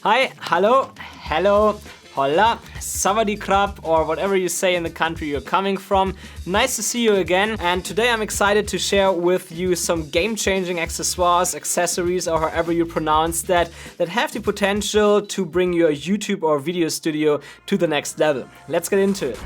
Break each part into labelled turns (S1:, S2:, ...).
S1: Hi, hello, hello, hola, savadi krap, or whatever you say in the country you're coming from. Nice to see you again, and today I'm excited to share with you some game-changing accessoires, accessories, or however you pronounce that have the potential to bring your YouTube or video studio to the next level. Let's get into it.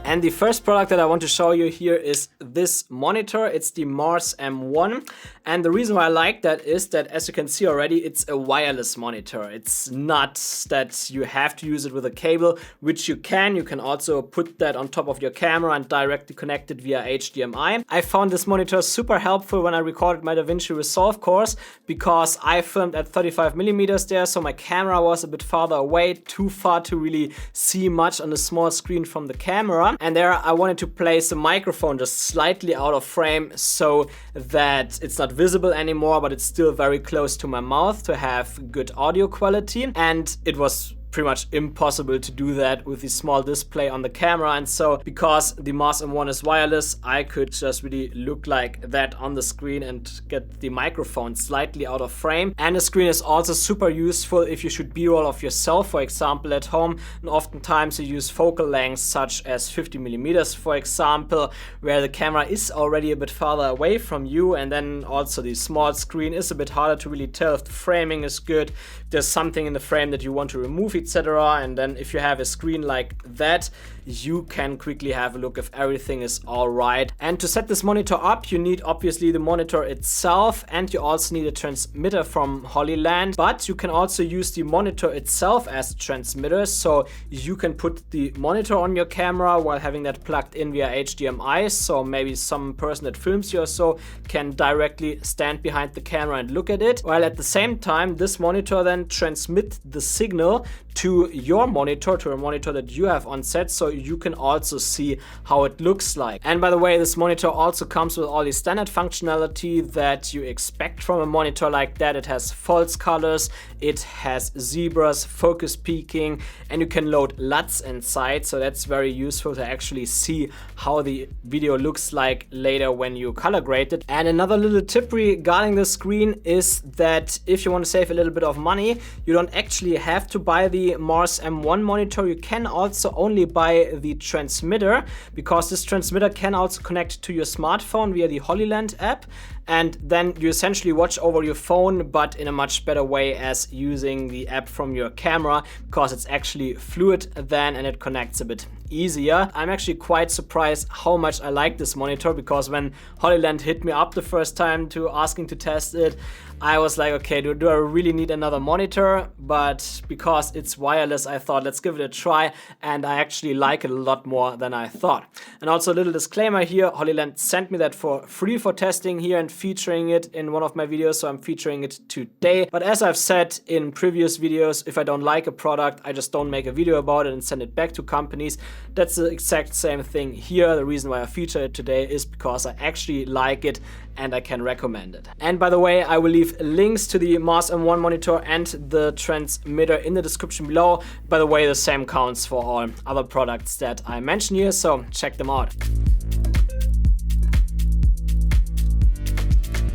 S1: And the first product that I want to show you here is this monitor. It's the Mars M1. And the reason why I like that is that, as you can see already, it's a wireless monitor. It's not that you have to use it with a cable, which you can. You can also put that on top of your camera and directly connect it via HDMI. I found this monitor super helpful when I recorded my DaVinci Resolve course because I filmed at 35mm there, so my camera was a bit farther away, too far to really see much on the small screen from the camera. And there I wanted to place a microphone just slightly out of frame so that it's not visible anymore, but it's still very close to my mouth to have good audio quality. And it was pretty much impossible to do that with the small display on the camera. And so because the Mars M1 is wireless, I could just really look like that on the screen and get the microphone slightly out of frame. And the screen is also super useful if you shoot B-roll of yourself, for example, at home. And oftentimes you use focal lengths such as 50mm, for example, where the camera is already a bit farther away from you. And then also the small screen is a bit harder to really tell if the framing is good, if there's something in the frame that you want to remove, etc. And then if you have a screen like that, you can quickly have a look if everything is all right. And to set this monitor up, you need obviously the monitor itself, and you also need a transmitter from Hollyland, but you can also use the monitor itself as a transmitter. So you can put the monitor on your camera while having that plugged in via HDMI. So maybe some person that films you or so can directly stand behind the camera and look at it, while at the same time this monitor then transmit the signal to your monitor, to a monitor that you have on set, so you can also see how it looks like. And by the way, this monitor also comes with all the standard functionality that you expect from a monitor like that. It has false colors, it has zebras, focus peaking, and you can load LUTs inside, so that's very useful to actually see how the video looks like later when you color grade it. And another little tip regarding the screen is that if you want to save a little bit of money, you don't actually have to buy the Mars M1 monitor. You can also only buy the transmitter, because this transmitter can also connect to your smartphone via the Hollyland app, and then you essentially watch over your phone, but in a much better way as using the app from your camera, because it's actually fluid then and it connects a bit easier. I'm actually quite surprised how much I like this monitor, because when Hollyland hit me up the first time to asking to test it, I was like, okay, do I really need another monitor? But because it's wireless, I thought, let's give it a try, and I actually like it a lot more than I thought. And also a little disclaimer here, Hollyland sent me that for free for testing here and featuring it in one of my videos, so I'm featuring it today. But as I've said in previous videos, if I don't like a product, I just don't make a video about it and send it back to companies. That's the exact same thing here. The reason why I feature it today is because I actually like it and I can recommend it. And by the way, I will leave links to the Mars M1 monitor and the transmitter in the description below. By the way, the same counts for all other products that I mention here, so check them out.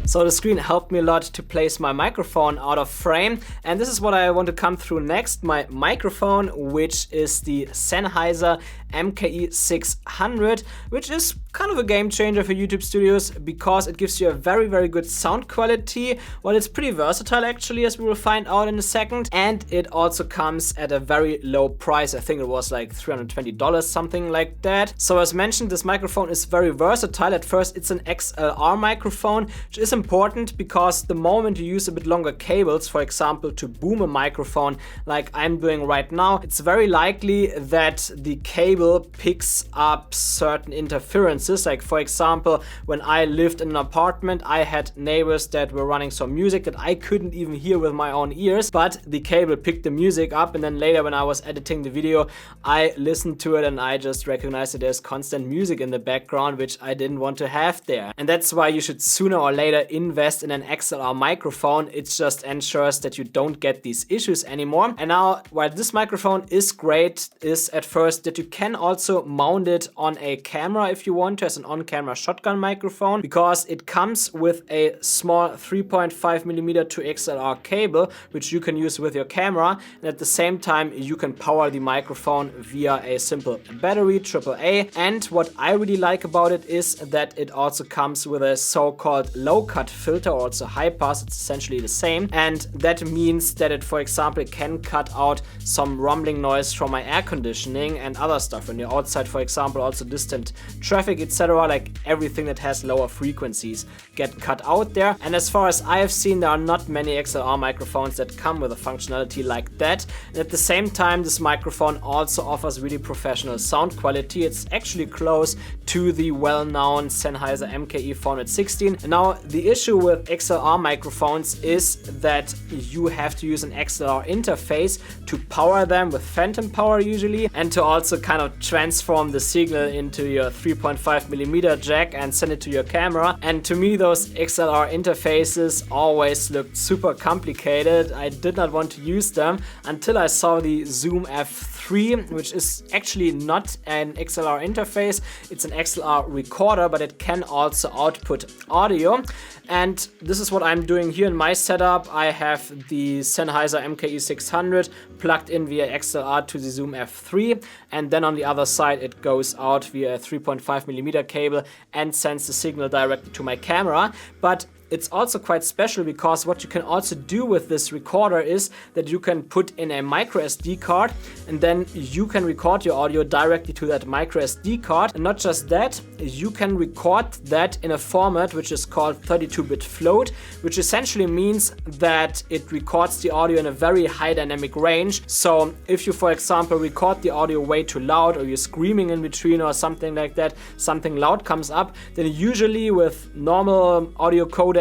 S1: So the screen helped me a lot to place my microphone out of frame, and this is what I want to come through next, my microphone, which is the Sennheiser MKE 600, which is kind of a game changer for YouTube studios because it gives you a very, very good sound quality. Well, it's pretty versatile actually, as we will find out in a second, and it also comes at a very low price. I think it was like $320, something like that. So as mentioned, this microphone is very versatile. At first, it's an XLR microphone, which is important because the moment you use a bit longer cables, for example, to boom a microphone like I'm doing right now, it's very likely that the cable picks up certain interferences. Like for example, when I lived in an apartment, I had neighbors that were running some music that I couldn't even hear with my own ears, but the cable picked the music up, and then later when I was editing the video, I listened to it and I just recognized that there's constant music in the background, which I didn't want to have there. And that's why you should sooner or later invest in an XLR microphone. It just ensures that you don't get these issues anymore. And now, while this microphone is great, is at first that you can also mount it on a camera if you want want to as an on-camera shotgun microphone, because it comes with a small 3.5mm to XLR cable, which you can use with your camera, and at the same time you can power the microphone via a simple battery, AAA. And what I really like about it is that it also comes with a so-called low-cut filter, or also high pass. It's essentially the same, and that means that it, for example, can cut out some rumbling noise from my air conditioning and other stuff when you're outside, for example, also distant traffic, etc. Like everything that has lower frequencies get cut out there. And as far as I have seen, there are not many XLR microphones that come with a functionality like that. And at the same time, this microphone also offers really professional sound quality. It's actually close to the well-known Sennheiser MKE 416. And now the issue with XLR microphones is that you have to use an XLR interface to power them with phantom power usually, and to also kind of transform the signal into your 3.5mm jack and send it to your camera. And to me, those XLR interfaces always looked super complicated. I did not want to use them until I saw the Zoom F3, which is actually not an XLR interface. It's an XLR recorder, but it can also output audio. And this is what I'm doing here in my setup. I have the Sennheiser MKE 600 plugged in via XLR to the Zoom F3, and then on the other side it goes out via a 3.5mm cable and sends the signal directly to my camera. But it's also quite special, because what you can also do with this recorder is that you can put in a micro SD card, and then you can record your audio directly to that micro SD card. And not just that, you can record that in a format which is called 32-bit float, which essentially means that it records the audio in a very high dynamic range. So if you, for example, record the audio way too loud, or you're screaming in between or something like that, something loud comes up, then usually with normal audio codecs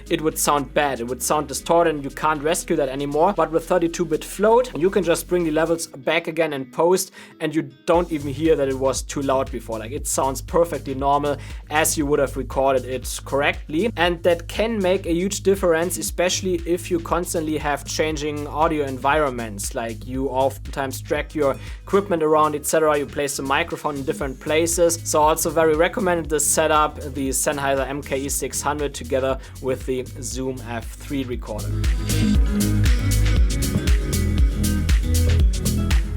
S1: it would sound bad, it would sound distorted, and you can't rescue that anymore. But with 32-bit float, you can just bring the levels back again in post, and you don't even hear that it was too loud before. Like, it sounds perfectly normal as you would have recorded it correctly. And that can make a huge difference, especially if you constantly have changing audio environments, like you oftentimes drag your equipment around, etc. You place the microphone in different places. So also very recommended this setup, the Sennheiser MKE 600 together with the Zoom F3 recorder.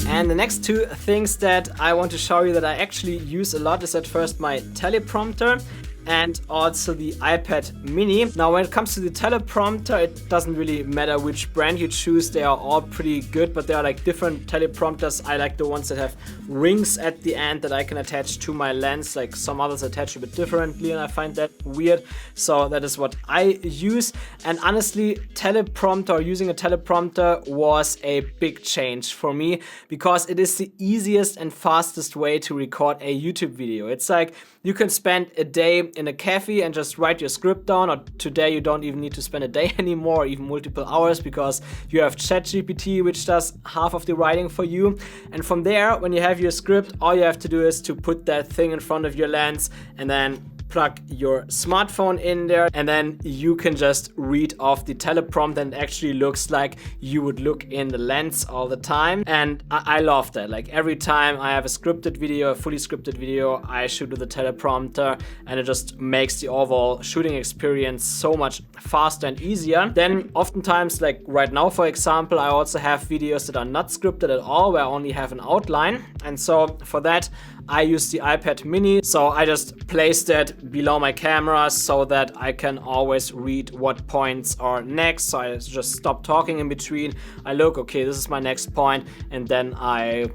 S1: And the next two things that I want to show you that I actually use a lot is at first my teleprompter and also the iPad mini. Now when it comes to the teleprompter, it doesn't really matter which brand you choose, they are all pretty good, but there are like different teleprompters. I like the ones that have rings at the end that I can attach to my lens, like some others attach a bit differently, and I find that weird. So that is what I use. And honestly, teleprompter, or using a teleprompter, was a big change for me, because it is the easiest and fastest way to record a YouTube video. It's like you can spend a day in a cafe and just write your script down, or today you don't even need to spend a day anymore, or even multiple hours, because you have ChatGPT, which does half of the writing for you. And from there, when you have your script, all you have to do is to put that thing in front of your lens and then plug your smartphone in there, and then you can just read off the teleprompter, and it actually looks like you would look in the lens all the time. And I love that. Like, every time I have a scripted video, a fully scripted video, I shoot with the teleprompter, and it just makes the overall shooting experience so much faster and easier. Then oftentimes, like right now for example, I also have videos that are not scripted at all, where I only have an outline, and so for that I use the iPad mini. So I just place that below my camera so that I can always read what points are next. So I just stop talking in between. I look, okay, this is my next point, and then I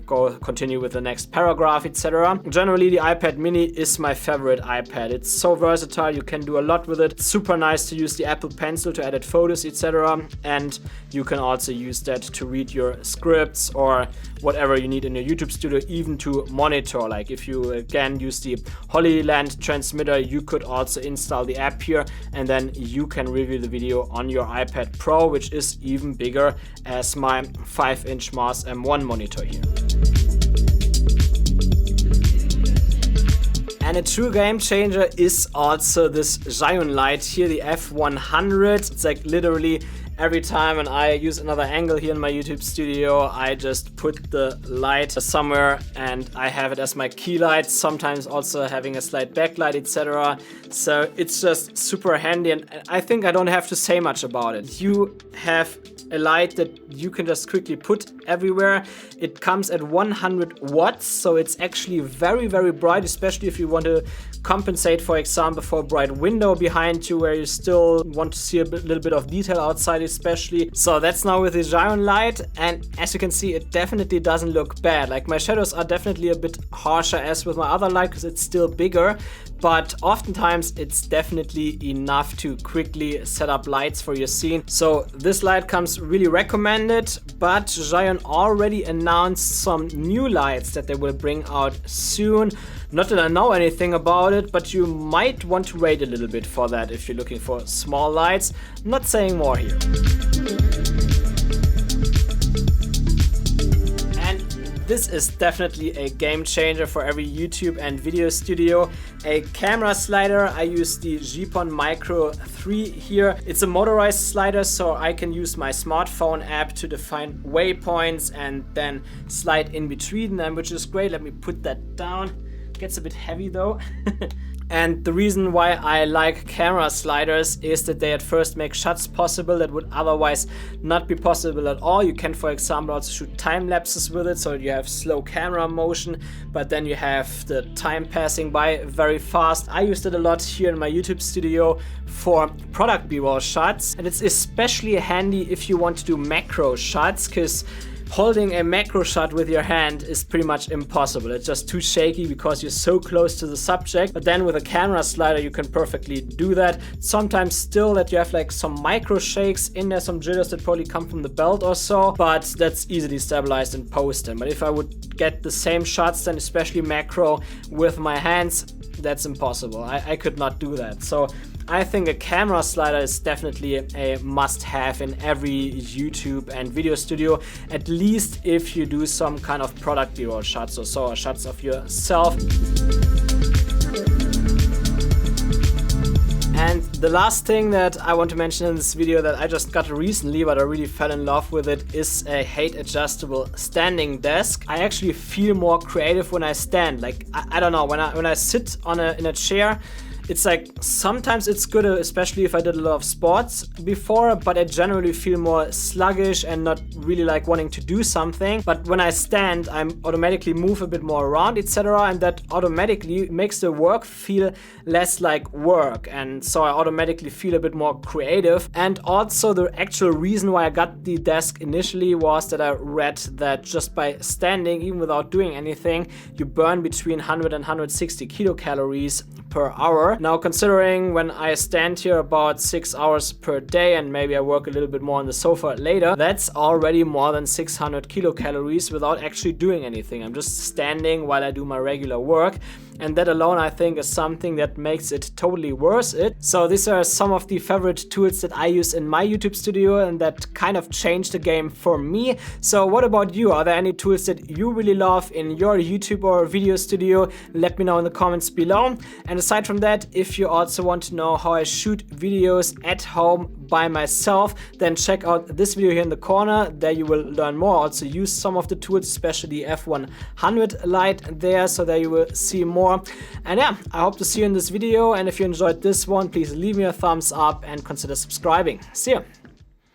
S1: continue with the next paragraph, etc. Generally, the iPad mini is my favorite iPad. It's so versatile, you can do a lot with it. It's super nice to use the Apple Pencil to edit photos, etc. And you can also use that to read your scripts or whatever you need in your YouTube studio, even to monitor. Like if you again use the Holyland transmitter, you could also install the app here, and then you can review the video on your iPad Pro, which is even bigger as my 5-inch Mars M1 monitor here. And a true game changer is also this Giant light here, the F100. It's like literally every time when I use another angle here in my YouTube studio, I just put the light somewhere and I have it as my key light, sometimes also having a slight backlight, etc. So it's just super handy, and I think I don't have to say much about it. You have a light that you can just quickly put everywhere. It comes at 100 watts, so it's actually very, very bright, especially if you want to compensate, for example, for a bright window behind you where you still want to see a little bit of detail outside especially. So that's now with the Giron light, and as you can see, it definitely doesn't look bad. Like, my shadows are definitely a bit harsher as with my other light because it's still bigger, but oftentimes it's definitely enough to quickly set up lights for your scene. So this light comes really recommended, but Giron already announced some new lights that they will bring out soon. Not that I know anything about it, but you might want to wait a little bit for that if you're looking for small lights. Not saying more here. This is definitely a game changer for every YouTube and video studio. A camera slider. I use the Gpon Micro 3 here. It's a motorized slider, so I can use my smartphone app to define waypoints and then slide in between them, which is great. Let me put that down. Gets a bit heavy though. And the reason why I like camera sliders is that they at first make shots possible that would otherwise not be possible at all. You can, for example, also shoot time lapses with it, so you have slow camera motion, but then you have the time passing by very fast. I used it a lot here in my YouTube studio for product B-roll shots, and it's especially handy if you want to do macro shots, because holding a macro shot with your hand is pretty much impossible. It's just too shaky because you're so close to the subject. But then with a camera slider, you can perfectly do that. Sometimes still that you have like some micro shakes in there, some jitters that probably come from the belt or so, but that's easily stabilized in post. But if I would get the same shots, then especially macro with my hands, that's impossible. I could not do that. So I think a camera slider is definitely a must-have in every YouTube and video studio, at least if you do some kind of product B-roll shots or so, or shots of yourself. And the last thing that I want to mention in this video that I just got recently, but I really fell in love with it, is a height adjustable standing desk. I actually feel more creative when I stand. Like, I don't know, when I sit in a chair, it's like sometimes it's good, especially if I did a lot of sports before, but I generally feel more sluggish and not really like wanting to do something. But when I stand, I automatically move a bit more around, etc., and that automatically makes the work feel less like work, and so I automatically feel a bit more creative. And also the actual reason why I got the desk initially was that I read that just by standing, even without doing anything, you burn between 100 and 160 kilocalories per hour. Now, considering when I stand here about 6 hours per day and maybe I work a little bit more on the sofa later, that's already more than 600 kilocalories without actually doing anything. I'm just standing while I do my regular work. And that alone, I think, is something that makes it totally worth it. So these are some of the favorite tools that I use in my YouTube studio and that kind of changed the game for me. So what about you? Are there any tools that you really love in your YouTube or video studio? Let me know in the comments below. And aside from that, if you also want to know how I shoot videos at home by myself, then check out this video here in the corner. There you will learn more. Also use some of the tools, especially the F100 light there, so there you will see more. And yeah, I hope to see you in this video, and if you enjoyed this one, please leave me a thumbs up and consider subscribing. See you!